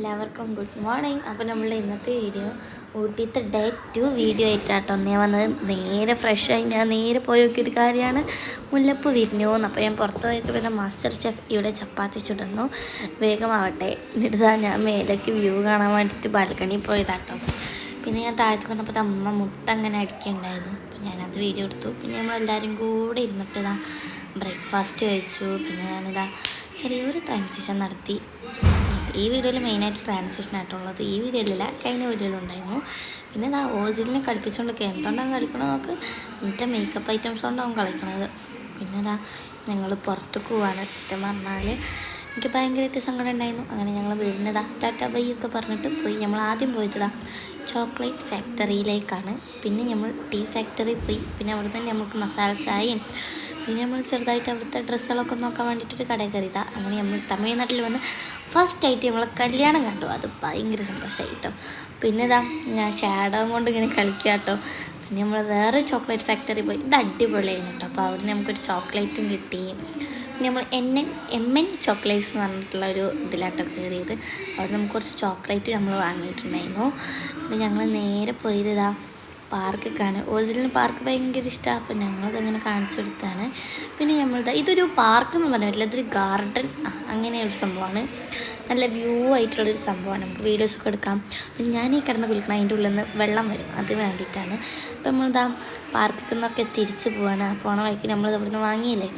എല്ലാവർക്കും good morning. അപ്പോൾ നമ്മളുടെ ഇന്നത്തെ വീഡിയോ ഊട്ടിത്തെ ഡേ 2 വീഡിയോ ആയിട്ടാട്ടോ ഞാൻ വന്നത്. നേരെ ഫ്രഷായി ഞാൻ നേരെ പോയി നോക്കിയൊരു കാര്യമാണ്, മുല്ലപ്പൂ വിരിഞ്ഞു എന്ന്. അപ്പോൾ ഞാൻ പുറത്ത് പോയപ്പോൾ പിന്നെ മാസ്റ്റർ ഷെഫ് ഇവിടെ ചപ്പാത്തി ചുടുന്നു, വേഗമാവട്ടെ. എന്നിട്ട് ഞാൻ മേലേക്ക് വ്യൂ കാണാൻ വേണ്ടിയിട്ട് ബാൽക്കണി പോയതാട്ടോ. പിന്നെ ഞാൻ താഴത്ത് വന്നപ്പോൾ അമ്മ മുട്ട അങ്ങനെ അടിക്കുന്നുണ്ടായിരുന്നു. അപ്പോൾ ഞാനത് വീഡിയോ എടുത്തു. പിന്നെ നമ്മളെല്ലാവരും കൂടെ ഇരുന്നിട്ട് ഇതാ ബ്രേക്ക്ഫാസ്റ്റ് കഴിച്ചു. പിന്നെ ഞാനിതാ ചെറിയൊരു ട്രാൻസിഷൻ നടത്തി. ഈ വീഡിയോയിൽ മെയിനായിട്ട് ട്രാൻസിഷൻ ആയിട്ടുള്ളത്, ഈ വീഡിയോയിലല്ല കഴിഞ്ഞ വീഡിയോയിലുണ്ടായിരുന്നു. പിന്നെ ഇതാ ഓജിലിനെ കളിപ്പിച്ചുകൊണ്ടൊക്കെ എന്തുകൊണ്ടാണ് കളിക്കണത് നോക്ക്, എന്നിട്ട് മേക്കപ്പ് ഐറ്റംസ് കൊണ്ടാവും കളിക്കണത്. പിന്നെ ഇതാ ഞങ്ങൾ പുറത്തേക്ക് പോവാണ്. സത്യം പറഞ്ഞാൽ എനിക്ക് ഭയങ്കരമായിട്ട് സങ്കടം ഉണ്ടായിരുന്നു. അങ്ങനെ ഞങ്ങൾ വീടിനതാ ടാറ്റ ബൈ ഒക്കെ പറഞ്ഞിട്ട് പോയി. നമ്മൾ ആദ്യം പോയതാ ചോക്ലേറ്റ് ഫാക്ടറിയിലേക്കാണ്. പിന്നെ നമ്മൾ ടീ ഫാക്ടറി പോയി. പിന്നെ അവിടെ തന്നെ നമുക്ക് മസാല ചായയും പിന്നെ നമ്മൾ ചെറുതായിട്ട് അവിടുത്തെ ഡ്രസ്സുകളൊക്കെ നോക്കാൻ വേണ്ടിയിട്ടൊരു കടയിൽ കയറിയതാണ്. അങ്ങനെ നമ്മൾ തമിഴ്നാട്ടിൽ വന്ന് ഫസ്റ്റായിട്ട് നമ്മൾ കല്യാണം കണ്ടു. അത് ഭയങ്കര സന്തോഷമായി കേട്ടോ. പിന്നെ ഇതാ ഞാൻ ഷാഡോ കൊണ്ട് ഇങ്ങനെ കളിക്കുക കേട്ടോ. പിന്നെ നമ്മൾ വേറെ ചോക്ലേറ്റ് ഫാക്ടറി പോയി. ഇത് അടിപൊളിയായിരുന്നു കേട്ടോ. അപ്പോൾ അവിടെ നമുക്കൊരു ചോക്ലേറ്റും കിട്ടി. പിന്നെ നമ്മൾ എൻ ചോക്ലേറ്റ്സ് എന്ന് പറഞ്ഞിട്ടുള്ള ഒരു ഇതിലാട്ടോ കയറിയത്. അവിടെ നമുക്ക് കുറച്ച് ചോക്ലേറ്റ് നമ്മൾ വാങ്ങിയിട്ടുണ്ടായിരുന്നു. പിന്നെ ഞങ്ങൾ നേരെ പോയത് ഇതാ പാർക്കൊക്കെയാണ്. ഒറിജിനൽ പാർക്ക് ഭയങ്കര ഇഷ്ടമാണ്. അപ്പോൾ ഞങ്ങളതങ്ങനെ കാണിച്ചു കൊടുത്താണ്. പിന്നെ ഇതൊരു പാർക്ക് എന്ന് പറയാൻ പറ്റില്ല, ഇതൊരു ഗാർഡൻ അങ്ങനെ ഒരു സംഭവമാണ്. നല്ല വ്യൂ ആയിട്ടുള്ളൊരു സംഭവമാണ്. നമുക്ക് വീഡിയോസൊക്കെ എടുക്കാം. പിന്നെ ഞാൻ ഈ കിടന്ന് കുളിക്കണം, അതിൻ്റെ ഉള്ളിൽ നിന്ന് വെള്ളം വരും, അത് വേണ്ടിയിട്ടാണ്. അപ്പോൾ നമ്മളിതാ പാർക്കിൽ നിന്നൊക്കെ തിരിച്ച് പോവാണ്. പോണ വഴിക്ക് നമ്മളിത് ഇവിടുന്ന് വാങ്ങിയില്ലേ,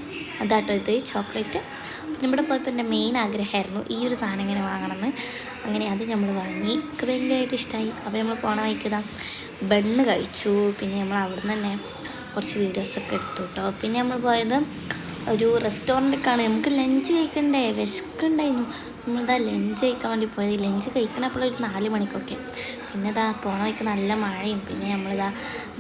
അതാട്ടോ ഇത് ചോക്ലേറ്റ്. പിന്നെ ഇവിടെ പോയപ്പോൾ എൻ്റെ മെയിൻ ആഗ്രഹമായിരുന്നു ഈ ഒരു സാധനം ഇങ്ങനെ വാങ്ങണമെന്ന്. അങ്ങനെ അത് നമ്മൾ വാങ്ങി, എനിക്ക് ഭയങ്കരമായിട്ട് ഇഷ്ടമായി. അപ്പോൾ നമ്മൾ പോണ വഴിക്കതാ ബണ്ണ് കഴിച്ചു. പിന്നെ നമ്മൾ അവിടെ നിന്ന് തന്നെ കുറച്ച് വീഡിയോസൊക്കെ എടുത്തു കേട്ടോ. പിന്നെ നമ്മൾ പോയത് ഒരു റെസ്റ്റോറൻറ്റൊക്കെയാണ്. നമുക്ക് ലഞ്ച് കഴിക്കണ്ടേ, വിശക്കുണ്ടായിരുന്നു. നമ്മളിതാ ലഞ്ച് കഴിക്കാൻ വേണ്ടി പോയത്. ലഞ്ച് കഴിക്കണപ്പോൾ ഒരു 4 മണിക്കൊക്കെ. പിന്നെ ഇതാ പോണ വഴിക്ക് നല്ല മഴയും. പിന്നെ നമ്മളിതാ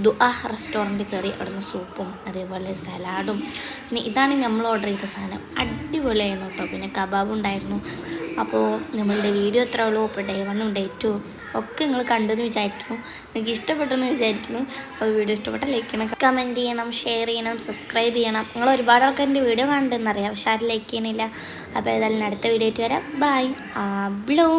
ദുആ റെസ്റ്റോറൻറ്റ് കയറി. അവിടെ നിന്ന് സൂപ്പും അതേപോലെ സലാഡും. പിന്നെ ഇതാണ് നമ്മൾ ഓർഡർ ചെയ്ത സാധനം, അടിപൊളിയായിരുന്നു കേട്ടോ. പിന്നെ കബാബും ഉണ്ടായിരുന്നു. അപ്പോൾ നമ്മളുടെ വീഡിയോ എത്ര ഉള്ളൂ. ഇപ്പോൾ ഡേ 1ഉം ഡേ 2 ഒക്കെ നിങ്ങൾ കണ്ടെന്ന് വിചാരിക്കുന്നു, നിങ്ങൾക്ക് ഇഷ്ടപ്പെട്ടെന്ന് വിചാരിക്കുന്നു. അപ്പോൾ വീഡിയോ ഇഷ്ടപ്പെട്ടാൽ ലൈക്ക് ചെയ്യണം, കമൻറ്റ് ചെയ്യണം, ഷെയർ ചെയ്യണം, സബ്സ്ക്രൈബ് ചെയ്യണം. നിങ്ങൾ ഒരുപാട് ആൾക്കാരുടെ വീഡിയോ കണ്ടെന്നറിയാം, പക്ഷെ ആരും ലൈക്ക് ചെയ്യണില്ല. അപ്പോൾ ഏതായാലും അടുത്ത വീഡിയോ ആയിട്ട് വരാം. ബൈ. ബ്ലൂ.